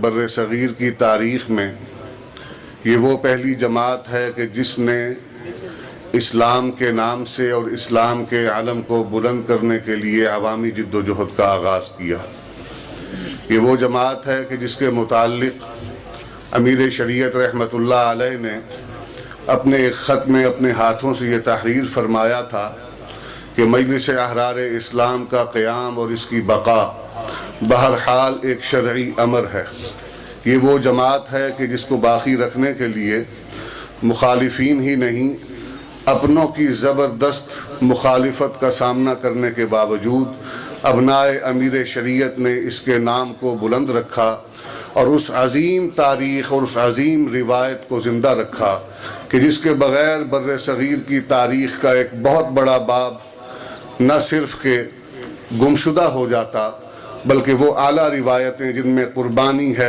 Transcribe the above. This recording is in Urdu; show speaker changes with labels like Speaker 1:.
Speaker 1: بر صغیر کی تاریخ میں یہ وہ پہلی جماعت ہے کہ جس نے اسلام کے نام سے اور اسلام کے علم کو بلند کرنے کے لیے عوامی جد و جہد کا آغاز کیا۔ یہ وہ جماعت ہے کہ جس کے متعلق امیر شریعت رحمۃ اللہ علیہ نے اپنے ایک خط میں اپنے ہاتھوں سے یہ تحریر فرمایا تھا کہ مجلس احرار اسلام کا قیام اور اس کی بقا بہرحال ایک شرعی امر ہے۔ یہ وہ جماعت ہے کہ جس کو باقی رکھنے کے لیے مخالفین ہی نہیں، اپنوں کی زبردست مخالفت کا سامنا کرنے کے باوجود ابنائے امیر شریعت نے اس کے نام کو بلند رکھا اور اس عظیم تاریخ اور اس عظیم روایت کو زندہ رکھا کہ جس کے بغیر بر صغیر کی تاریخ کا ایک بہت بڑا باب نہ صرف کہ گمشدہ ہو جاتا بلکہ وہ اعلیٰ روایتیں جن میں قربانی ہے